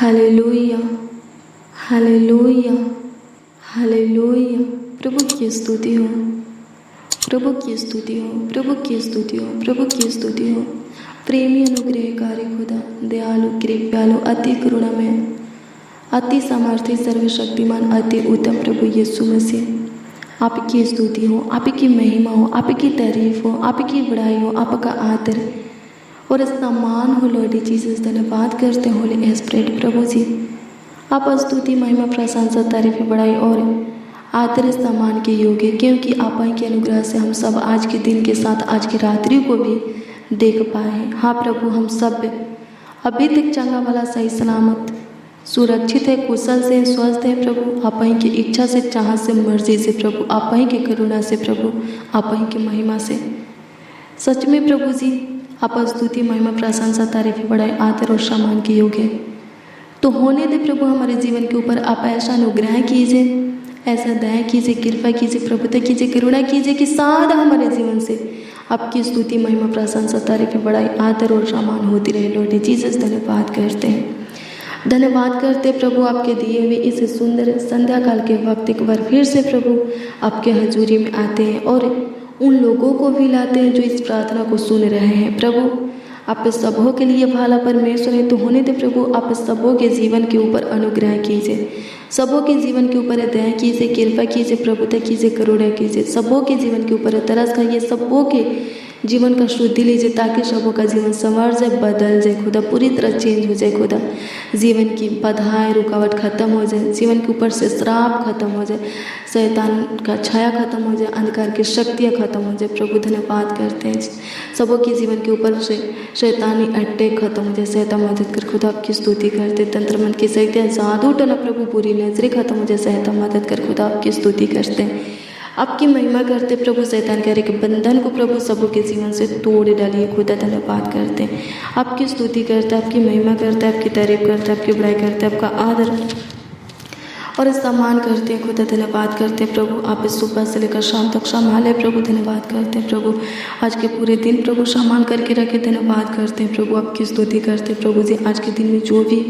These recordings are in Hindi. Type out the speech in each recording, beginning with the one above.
Hallelujah, hallelujah, hallelujah. प्रभु की स्तुति हो, प्रभु की स्तुति हो, प्रभु की स्तुति हो, प्रभु की स्तुति हो। प्रेमी अनुग्रहकारी खुदा, दयालु कृपालु अति करुणामय, अति सामर्थ्य सर्वशक्तिमान अति उत्तम प्रभु यीशु मसीह, आपकी स्तुति हो, आपकी महिमा हो, आपकी तारीफ हो, आपकी बड़ाई हो, आपका आदर और सम्मान हो। लॉर्ड जीसस धन्यवाद करते हो होली स्पिरिट प्रभु जी। आप स्तुति महिमा प्रशंसा तारीफ बड़ाई और आदर सम्मान के योग्य, क्योंकि आप के अनुग्रह से हम सब आज के दिन के साथ आज की रात्रि को भी देख पाए। हाँ प्रभु, हम सब अभी तक चंगा भला सही सलामत सुरक्षित है, कुशल से स्वस्थ है प्रभु। आप की इच्छा से, चाह से, मर्जी से प्रभु, आप की करुणा से प्रभु, आप की महिमा से। सच में प्रभु जी, आप स्तुति महिमा प्रशंसा तारीफ बड़ाई आदर और सम्मान के योग्य। तो होने दे प्रभु हमारे जीवन के ऊपर आप ऐसा अनुग्रह कीजिए, ऐसा दया कीजिए, कृपा कीजिए, प्रभुता कीजिए, करुणा कीजिए कि सदा हमारे जीवन से आपकी स्तुति महिमा प्रशंसा तारीफ बड़ाई आदर और सम्मान होती रहे। लॉर्ड जीसस धन्यवाद करते हैं, धन्यवाद करते प्रभु आपके दिए हुए इस सुंदर संध्या काल के वक्त एक बार फिर से प्रभु आपके हजूरी में आते हैं और उन लोगों को भी लाते हैं जो इस प्रार्थना को सुन रहे हैं। प्रभु आप सबों के लिए भाला परमेश्वर है, तो होने दे प्रभु आप सबों के जीवन के ऊपर अनुग्रह कीजिए, सबों के जीवन के ऊपर दया कीजिए, कृपा कीजिए, प्रभुता कीजिए, करुणा कीजिए, सबों के जीवन के ऊपर तरस खाइए, सबों के जीवन का शुद्धि लीजिए ताकि सबों का जीवन संवर जाए, बदल जाए खुदा, पूरी तरह चेंज हो जाए खुदा। जीवन की बाधाएं रुकावट खत्म हो जाए, जीवन के ऊपर से श्राप खत्म हो जाए, शैतान का छाया खत्म हो जाए, अंधकार की शक्तियाँ खत्म हो जाए। प्रभु धन्यवाद करते हैं, सबों के जीवन के ऊपर से शैतानी अटैक खत्म हो जाए, सहायता मदद कर खुदा आपकी स्तुति करते। तंत्र मन की शक्तियाँ जादू टना प्रभु पूरी नजरें खत्म हो जाए, सहायता मदद कर खुदा आपकी स्तुति करते हैं, आपकी महिमा करते प्रभु। शैतान के हर एक बंधन को प्रभु सबों के जीवन से तोड़ डालिए खुदा, धन्यवाद करते हैं, आपकी स्तुति करते, आपकी महिमा करते, आपकी तारीफ करते, आपकी बड़ाई करते, आपका आदर और सम्मान करते हैं खुदा, धन्यवाद करते हैं प्रभु। आप इस सुबह से लेकर शाम तक संभाले प्रभु, धन्यवाद करते हैं प्रभु। आज के पूरे दिन प्रभु संभाल करके रखे, धन्यवाद करते हैं प्रभु, आपकी स्तुति करते हैं प्रभु जी। आज के दिन में जो भी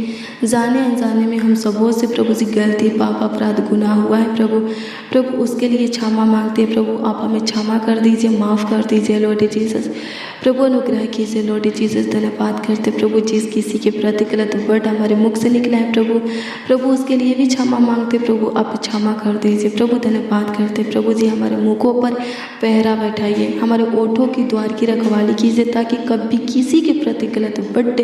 जाने अनजाने में हम सबों से प्रभु जी गलती पाप अपराध गुनाह हुआ है प्रभु, प्रभु उसके लिए क्षमा मांगते हैं प्रभु। आप हमें क्षमा कर दीजिए, माफ़ कर दीजिए लॉर्ड जीसस, प्रभु अनुग्रह कीजिए लॉर्ड जीसस, धन्यवाद करते प्रभु। जिस किसी के प्रति गलत वर्ड हमारे मुख से निकला है प्रभु, प्रभु उसके लिए भी क्षमा मांगते प्रभु, आप क्षमा कर दीजिए प्रभु, धन्यवाद करते प्रभु जी। हमारे मुखों पर पहरा बैठाइए, हमारे ओठों की द्वार की रखवाली कीजिए ताकि कभी किसी के प्रति गलत वर्ड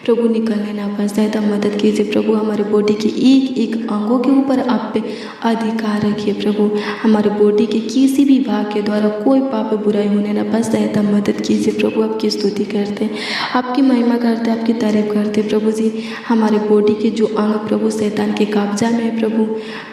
प्रभु निकलने ना पाए, सहायता मदद कीजिए प्रभु। हमारे बॉडी के एक एक अंगों के ऊपर आप पे अधिकार रखिए प्रभु, हमारे बॉडी के किसी भी भाग के द्वारा कोई पाप बुराई होने ना पाए, सहायता मदद कीजिए प्रभु। आपकी स्तुति करते हैं, आपकी महिमा करते हैं, आपकी तारीफ करते प्रभु जी। हमारे बॉडी के जो अंग प्रभु शैतान के कब्जा में है प्रभु,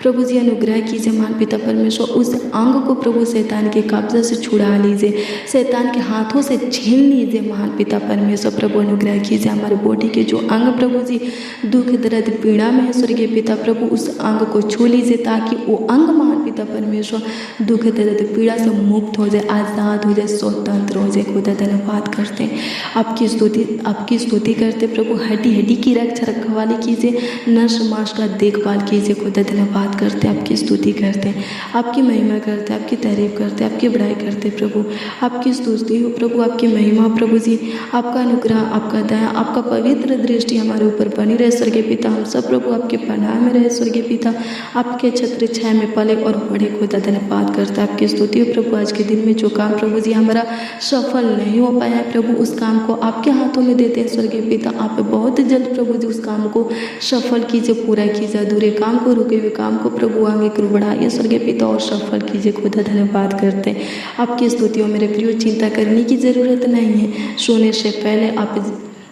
प्रभु जी अनुग्रह कीजिए महान पिता परमेश्वर, उस अंग को प्रभु शैतान के कब्जा से छुड़ा लीजिए, शैतान के हाथों से छीन लीजिए महान पिता परमेश्वर, प्रभु अनुग्रह कीजिए। हमारे बॉडी के जो अंग प्रभु जी दुख दर्द पीड़ा में है स्वर्गीय पिता प्रभु, उस अंग को छू लीजिए ताकि वो अंग महान पिता परमेश्वर दुख दर्द पीड़ा से मुक्त हो जाए, आज़ाद हो जाए, स्वतंत्र हो जाए खुदा, धन्यवाद करते हैं, आपकी स्तुति करते प्रभु। हड्डी हड्डी की रक्षा रखवाली कीजिए, नस मांस का देखभाल कीजिए खुदा, धन्यवाद करते हैं, आपकी स्तुति करते हैं, आपकी महिमा करते हैं, आपकी तारीफ करते हैं, आपकी बड़ाई करते प्रभु। आपकी स्तुति हो प्रभु, आपकी महिमा प्रभु जी, आपका अनुग्रह, आपका दया, आपका पवित्र दृष्टि हमारे ऊपर बनी रहे स्वर्गीय पिता। हम सब प्रभु आपके पनाह में रहे स्वर्गीय पिता, आपके छत्र छाया में पले और बड़े खुदा, धन्यवाद करता है, आपकी स्तुति हो प्रभु। आज के दिन में जो काम प्रभु जी हमारा सफल नहीं हो पाया है प्रभु, उस काम को आपके हाथों में देते हैं स्वर्गीय पिता। आप बहुत जल्द प्रभु जी उस काम को सफल कीजिए, पूरा कीजिए, अधूरे काम को, रुके हुए काम को प्रभु आगे कर बढ़ाइए स्वर्गीय पिता और सफल कीजिए खुदा, धन्यवाद करते हैं, आपकी स्तुति हो। मेरे प्रियो, चिंता करने की ज़रूरत नहीं है, सोने से पहले आप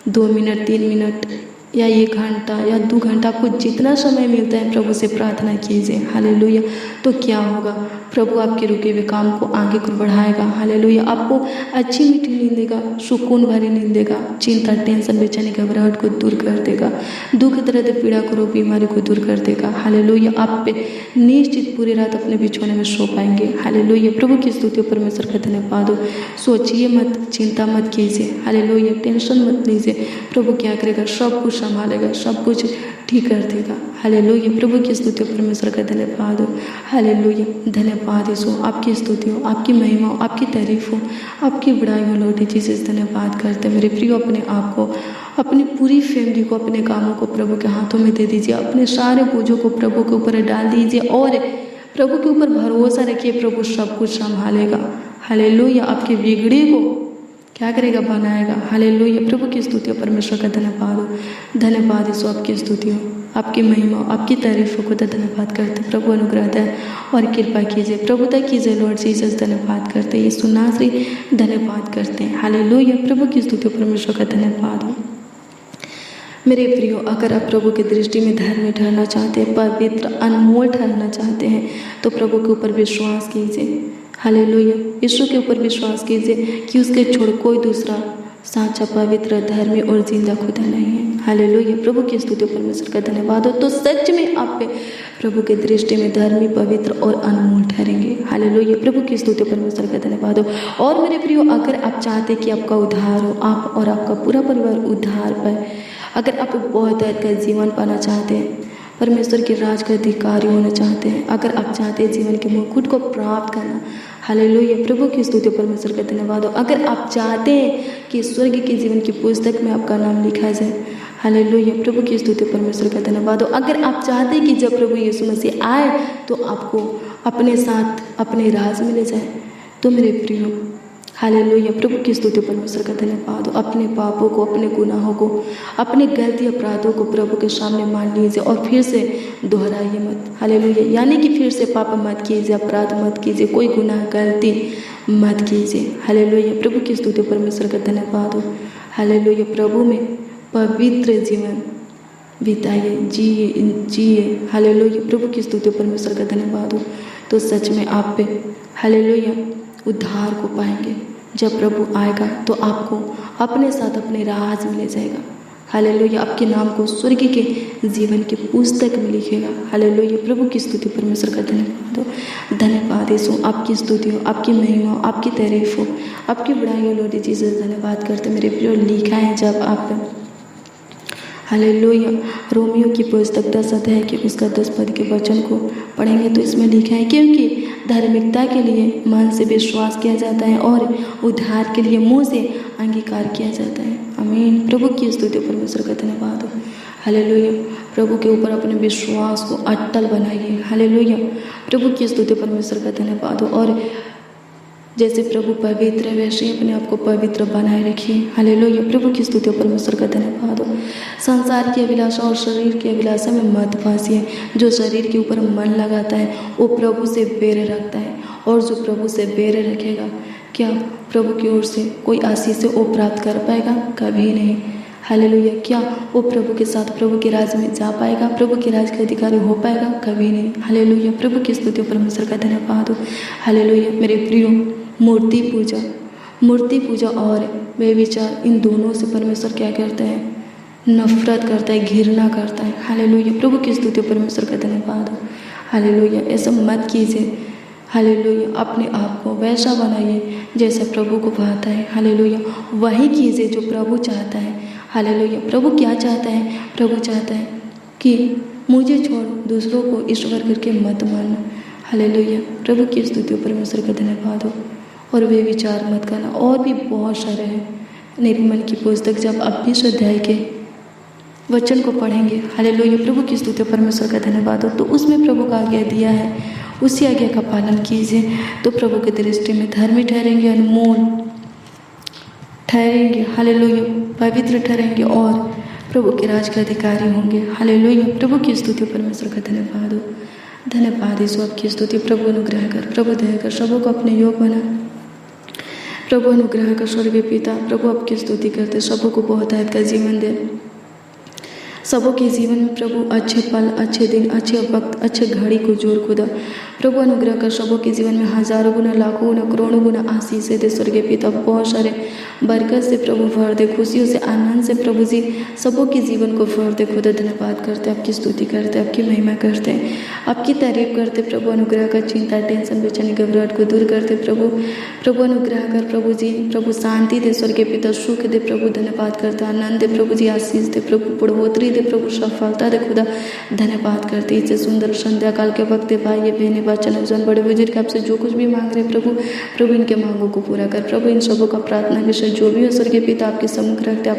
2 मिनट 3 मिनट या 1 घंटा या 2 घंटा, आपको जितना समय मिलता है प्रभु से प्रार्थना कीजिए, हालेलुया। तो क्या होगा, प्रभु आपके रुके हुए काम को आगे को बढ़ाएगा, हालेलुया। आपको अच्छी मीठी नींद देगा, सुकून भरी नींद देगा, चिंता टेंशन बेचैनी घबराहट को दूर कर देगा, दुख दर्द पीड़ा को रोग बीमारी को दूर कर देगा, हालेलुया। आप पे निश्चित पूरी रात अपने बिछौने में सो पाएंगे, हालेलुया। प्रभु की स्तुति परमेश्वर का धन्यवाद हो। सोचिए मत, चिंता मत कीजिए, हालेलुया, टेंशन मत लीजिए, प्रभु क्या करेगा, सब कुछ संभालेगा, सब कुछ ठीक कर देगा। हालेलुया, प्रभु की स्तुति हो, परमेश्वर का धन्यवाद हो। हालेलुया, धन्यवाद यीशु, आपकी स्तुति हो, आपकी महिमा हो, आपकी तारीफ हो, आपकी बड़ाई हो लॉर्ड जीसस। धन्यवाद करते मेरे प्रिय, अपने आप को, अपनी पूरी फैमिली को, अपने कामों को प्रभु के हाथों में दे दीजिए। अपने सारे बोझों को प्रभु के ऊपर डाल दीजिए और प्रभु के ऊपर भरोसा रखिए। प्रभु सब कुछ संभालेगा। हालेलुया, आपके बिगड़े को क्या करेगा? बनाएगा। हालेलुया, प्रभु की स्तुति हो, परमेश्वर का धन्यवाद हो। धन्यवाद यीशु, आपकी स्तुति हो, आपकी महिमा, आपकी तारीफ को धन्यवाद करते। प्रभु अनुग्रह दे और कृपा कीजिए, प्रभुता कीजिए लॉर्ड जीसस। धन्यवाद करते यीशु नासरी, धन्यवाद करते हैं। हालेलुया, प्रभु की स्तुति हो, परमेश्वर का धन्यवाद हो। मेरे प्रियो, अगर आप प्रभु की दृष्टि में धर्मी ठहरना चाहते हैं, पवित्र अनमोल ठहरना चाहते हैं, तो प्रभु के ऊपर विश्वास कीजिए। हालेलुया, यीशु के ऊपर विश्वास कीजिए कि उसके छोड़ कोई दूसरा साचा, पवित्र, धर्मी और जिंदा खुदा नहीं है। हालेलुया, प्रभु की स्तुति, परमेश्वर का धन्यवाद हो। तो सच में आप पे प्रभु की दृष्टि में धर्मी, पवित्र और अनमोल ठहरेंगे। हालेलुया, प्रभु की स्तुति, परमेश्वर का धन्यवाद हो। और मेरे प्रियो, अगर आप चाहते कि आपका उद्धार हो, आप और आपका पूरा परिवार उद्धार पाए, अगर आप बहुत का जीवन पाना चाहते हैं, परमेश्वर के राज का अधिकारी होना चाहते हैं, अगर आप चाहते हैं जीवन के मुकुट को प्राप्त करना, हालेलुया, प्रभु की स्तुति, परमेश्वर का धन्यवाद हो। अगर आप चाहते हैं कि स्वर्ग के जीवन की पुस्तक में आपका नाम लिखा जाए, हालेलुया, प्रभु की स्तुति, परमेश्वर का धन्यवाद हो। अगर आप चाहते हैं कि जब प्रभु यीशु मसीह आए तो आपको अपने साथ अपने राज में ले जाए, तो मेरे प्रियो, हालेलुया, प्रभु की स्तुति, परमेश्वर का धन्यवाद हो। अपने पापों को, अपने गुनाहों को, अपने गलती अपराधों को प्रभु के सामने मान लीजिए और फिर से दोहराइए मत। हालेलुया, यानी कि फिर से पाप मत कीजिए, अपराध मत कीजिए, कोई गुनाह गलती मत कीजिए। हालेलुया, प्रभु की स्तुति, परमेश्वर का धन्यवाद हो। हालेलुया, प्रभु में पवित्र जीवन बिताइए, जिए। हालेलुया, प्रभु की स्तुति, परमेश्वर का धन्यवाद हो। तो सच में आप पे हालेलुया उद्धार को पाएंगे। जब प्रभु आएगा तो आपको अपने साथ अपने राज में ले जाएगा। हालेलुया, आपके नाम को स्वर्ग के जीवन की पुस्तक में लिखेगा। हालेलुया, प्रभु की स्तुति, परमेश्वर का धन्यवाद हो। धन्यवाद यीशु, आपकी स्तुति हो, आपकी महिमा हो, आपकी तारीफ हो, आपकी बड़ाई हो लॉर्ड जीसस। धन्यवाद करते मेरे प्रियो। लिखा है जब आप हालेलुया रोमियो की पुस्तक 10 अध्याय के उसका 10 पद के वचन को पढ़ेंगे तो इसमें लिखा है, क्योंकि धार्मिकता के लिए मन से विश्वास किया जाता है और उद्धार के लिए मुंह से अंगीकार किया जाता है। आमीन, प्रभु की स्तुति, परमेश्वर का धन्यवाद हो। हालेलुया, प्रभु के ऊपर अपने विश्वास को अटल बनाइए। हालेलुया, प्रभु की स्तुति, परमेश्वर का धन्यवाद हो। और जैसे प्रभु पवित्र है वैसे ही अपने आप को पवित्र बनाए रखिए। हालेलुया, प्रभु की स्तुति, परमेश्वर का धन्यवाद हो। संसार की अभिलाषा और शरीर की अभिलाषा में मत फंसिए। जो शरीर के ऊपर मन लगाता है वो प्रभु से बैर रखता है, और जो प्रभु से बैर रखेगा क्या प्रभु की ओर से कोई आशीष वो प्राप्त कर पाएगा? कभी नहीं। हालेलुया, क्या वो प्रभु के साथ प्रभु के राज में जा पाएगा? प्रभु के राज का अधिकारी हो पाएगा? कभी नहीं। हालेलुया, प्रभु की स्तुति, परमेश्वर का धन्यवाद हो। हालेलुया, मेरे प्रियो, मूर्ति पूजा और व्यभिचार, इन दोनों से परमेश्वर क्या करता है? नफरत करता है, घृणा करता है। हालेलुया, प्रभु की स्तुति, परमेश्वर का धन्यवाद हो। हालेलुया, ऐसा मत कीजिए। हालेलुया, अपने आप को वैसा बनाइए जैसे प्रभु को भाता है। हालेलुया, वही कीजिए जो प्रभु चाहता है। हालेलुया, प्रभु क्या चाहता है? प्रभु चाहता है कि मुझे छोड़ दूसरों को ईश्वर करके मत मानना। हालेलुया, प्रभु की स्तुति, परमेश्वर का धन्यवाद हो। और वे विचार मत करना, और भी बहुत सारे हैं। निर्गमन की पुस्तक जब आप 20 अध्याय के वचन को पढ़ेंगे, हालेलुया, प्रभु की स्तुति, परमेश्वर का धन्यवाद हो, तो उसमें प्रभु का आज्ञा दिया है, उसी आज्ञा का पालन कीजिए तो प्रभु की दृष्टि में धर्मी ठहरेंगे, अनमोल ठहरेंगे। हालेलुया, पवित्र ठहरेंगे और प्रभु के राज का अधिकारी होंगे। हालेलुया, प्रभु की स्तुति, परमेश्वर का धन्यवाद हो। धन्यवाद यीशु, आपकी स्तुति। प्रभु अनुग्रह कर, प्रभु दया कर, सबों को अपने योग बना। प्रभु अनुग्रह कर, स्वर्गीय पिता, प्रभु आपकी स्तुति करते, सबों को बहुत आयत का जीवन दे। सबों के जीवन में प्रभु अच्छे पल, अच्छे दिन, अच्छे वक्त, अच्छे घड़ी को जोर खुदा। प्रभु अनुग्रह कर, सबों के जीवन में हजारों गुना, लाखों गुना, करोड़ों गुना आशीष दे। स्वर्गीय पिता, बहुत सारे बरकत से प्रभु भर दे, खुशियों से, आनंद से प्रभु जी सबों के जीवन को भर दे। खुदा धन्यवाद करते, आपकी स्तुति करते, आपकी महिमा करते, आपकी तारीफ करते प्रभु। अनुग्रह कर, चिंता, टेंशन, बेचैनी, घबराहट को दूर करते प्रभु। प्रभु अनुग्रह कर प्रभु जी, प्रभु शांति दे, स्वर्गीय पिता सुख दे प्रभु। धन्यवाद करते, आनंद दे प्रभु जी, आशीष दे प्रभु, बढ़ोतरी दे प्रभु, सफलता दे खुदा। धन्यवाद करते इसे सुंदर संध्या काल के वक्त भाई बहने बच्चन जन बड़े बुजुर्ग आपसे जो कुछ भी मांग रहे प्रभु, प्रभु इनके मांगों को पूरा कर प्रभु। इन सबों का प्रार्थना विषय जो भी हो स्वर्गीय पिता आपके सम्मुख रखते,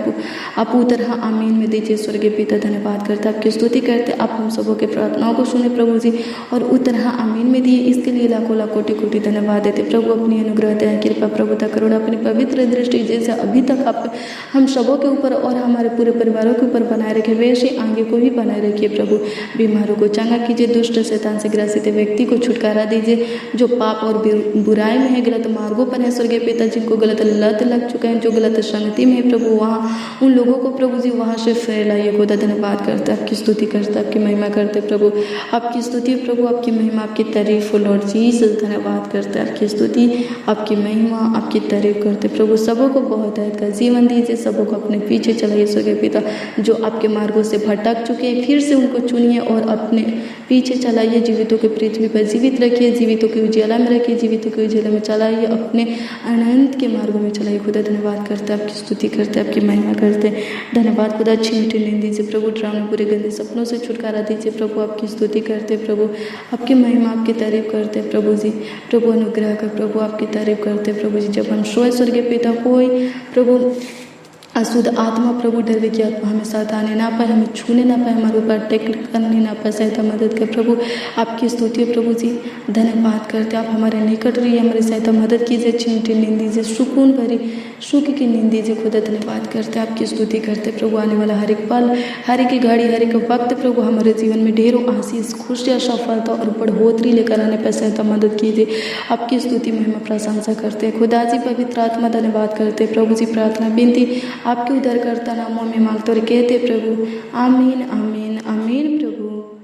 आप उतर आमीन में दीजिए स्वर्गीय पिता। धन्यवाद करते, आपकी स्तुति करते, आप हम सबों के प्रार्थनाओं को सुने प्रभु जी और उतर आमीन में दिए। इसके लिए लाखों लाख कोटि कोटि धन्यवाद देते प्रभु। अपनी अनुग्रह दया कृपा प्रभुता करुणा अपनी पवित्र दृष्टि जैसे अभी तक आप हम सबों के ऊपर और हमारे पूरे परिवारों के ऊपर बनाए रखे, वैसे आगे को भी बनाए रखिए प्रभु। बीमारों को चंगा कीजिए, दुष्ट शैतान से ग्रसित व्यक्ति को छुटकारा दीजिए जो पाप और बुराई में है, गलत मार्गों पर है स्वर्गीय पिता, जिनको गलत लत लग चुके हैं, जो गलत संगति में है प्रभु, वहाँ उन लोगों को प्रभु जी वहाँ से फेर लाइए खुदा। धन्यवाद करते, आपकी स्तुति करते, आपकी महिमा करते प्रभु। आपकी स्तुति प्रभु, आपकी महिमा, आपकी तारीफ लॉर्ड जीसस। धन्यवाद करते, आपकी स्तुति, आपकी महिमा, आपकी तारीफ करते प्रभु। सबों को बहुत है का जीवन दीजिए, सबों को अपने पीछे चलाइए स्वर्गीय पिता। जो आपके मार्गों से भटक चुके हैं फिर से उनको चुनिए और अपने पीछे चलाइए। जीवितों के पृथ्वी पर जीवित रखिए, जीवितों के उजियाला में रखिए, जीवितों के उजियाला में चलाइए, अपने अनंत के मार्गों में चलाइए खुदा। धन्यवाद करते, आपकी स्तुति करते, आपकी महिमा करते। धन्यवाद खुदा, अच्छी मीठी नींद दीजिए प्रभु, डरावने बुरे गंदे सपनों से छुटकारा दीजिए प्रभु। आपकी स्तुति करते प्रभु, आपकी महिमा, आपकी तारीफ करते प्रभु जी। प्रभु अनुग्रह कर प्रभु, आपकी तारीफ करते प्रभु जी। जब हम सोए स्वर्गीय पिता कोई प्रभु अशुद्ध आत्मा प्रभु, डर की आत्मा हमें साथ आने ना पाए, हमें छूने ना पाए, हमारे ऊपर अटैक करने ना पाए, सहायता मदद कर प्रभु। आपकी स्तुति प्रभु जी। धन्यवाद करते, आप हमारे निकट रहिए, हमारी सहायता मदद कीजिए, अच्छी मीठी नींद दीजिए, सुकून भरी सुख की नींद दीजिए खुदा। धन्यवाद करते, आपकी स्तुति करते प्रभु। आने वाला हर एक पल, हर एक घड़ी, हर एक वक्त प्रभु हमारे जीवन में ढेरों आशीष, खुशियाँ, सफलता और बढ़ोतरी लेकर आने पर सहायता मदद कीजिए। आपकी स्तुति महिमा प्रशंसा करते खुदा जी। पवित्र आत्मा धन्यवाद करते प्रभु जी। प्रार्थना विनती आपके उद्धारकर्ता नामों में मांगते और कहते प्रभु, आमीन आमीन आमीन प्रभु।